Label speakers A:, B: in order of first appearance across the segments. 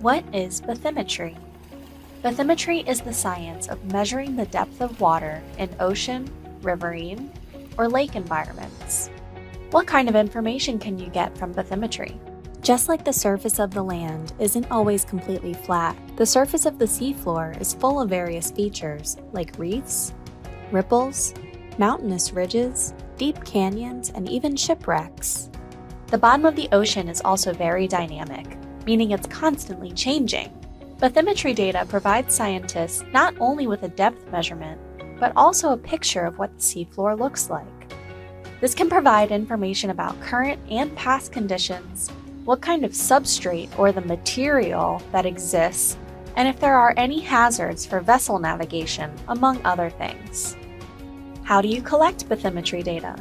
A: What is bathymetry? Bathymetry is the science of measuring the depth of water in ocean, riverine, or lake environments. What kind of information can you get from bathymetry? Just like the surface of the land isn't always completely flat, the surface of the seafloor is full of various features like reefs, ripples, mountainous ridges, deep canyons, and even shipwrecks. The bottom of the ocean is also very dynamic, meaning it's constantly changing. Bathymetry data provides scientists not only with a depth measurement, but also a picture of what the seafloor looks like. This can provide information about current and past conditions, what kind of substrate or the material that exists, and if there are any hazards for vessel navigation, among other things. How do you collect bathymetry data?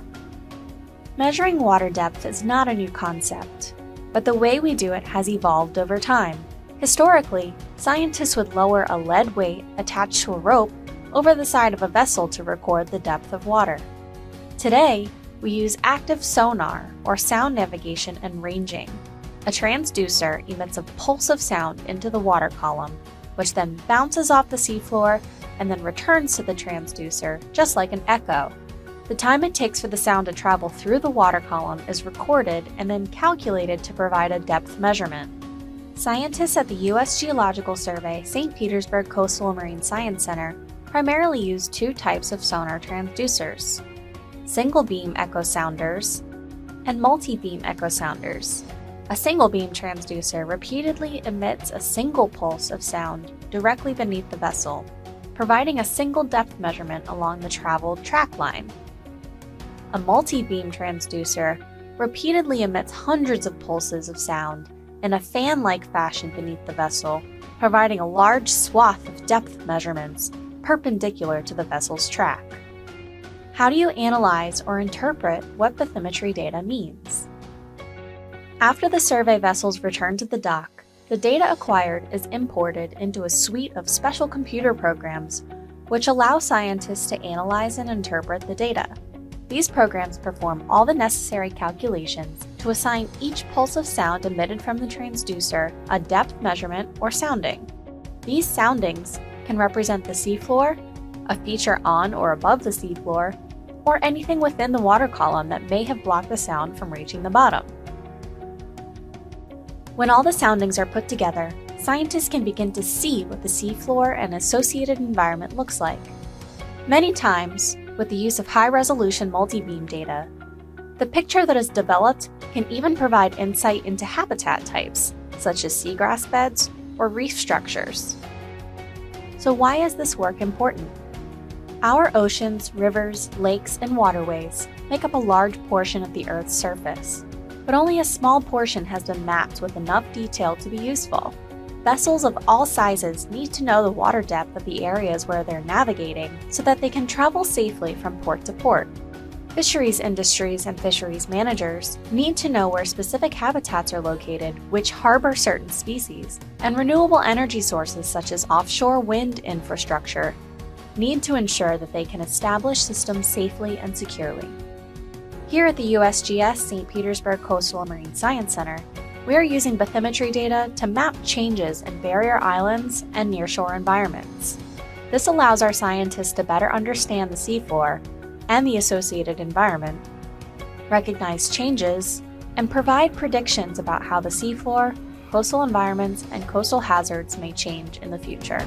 A: Measuring water depth is not a new concept, but the way we do it has evolved over time. Historically, scientists would lower a lead weight attached to a rope over the side of a vessel to record the depth of water. Today, we use active sonar or sound navigation and ranging. A transducer emits a pulse of sound into the water column, which then bounces off the seafloor and then returns to the transducer, just like an echo. The time it takes for the sound to travel through the water column is recorded and then calculated to provide a depth measurement. Scientists at the U.S. Geological Survey St. Petersburg Coastal and Marine Science Center primarily use two types of sonar transducers: single beam echo sounders and multi-beam echo sounders. A single beam transducer repeatedly emits a single pulse of sound directly beneath the vessel, providing a single depth measurement along the traveled track line. A multi-beam transducer repeatedly emits hundreds of pulses of sound in a fan-like fashion beneath the vessel, providing a large swath of depth measurements perpendicular to the vessel's track. How do you analyze or interpret what bathymetry data means? After the survey vessels return to the dock, the data acquired is imported into a suite of special computer programs which allow scientists to analyze and interpret the data. These programs perform all the necessary calculations to assign each pulse of sound emitted from the transducer a depth measurement or sounding. These soundings can represent the seafloor, a feature on or above the seafloor, or anything within the water column that may have blocked the sound from reaching the bottom. When all the soundings are put together, scientists can begin to see what the seafloor and associated environment looks like. Many times, with the use of high-resolution multi-beam data, the picture that is developed can even provide insight into habitat types, such as seagrass beds or reef structures. So why is this work important? Our oceans, rivers, lakes, and waterways make up a large portion of the Earth's surface, but only a small portion has been mapped with enough detail to be useful. Vessels of all sizes need to know the water depth of the areas where they're navigating so that they can travel safely from port to port. Fisheries industries and fisheries managers need to know where specific habitats are located which harbor certain species, and renewable energy sources such as offshore wind infrastructure need to ensure that they can establish systems safely and securely. Here at the USGS St. Petersburg Coastal and Marine Science Center, we are using bathymetry data to map changes in barrier islands and nearshore environments. This allows our scientists to better understand the seafloor and the associated environment, recognize changes, and provide predictions about how the seafloor, coastal environments, and coastal hazards may change in the future.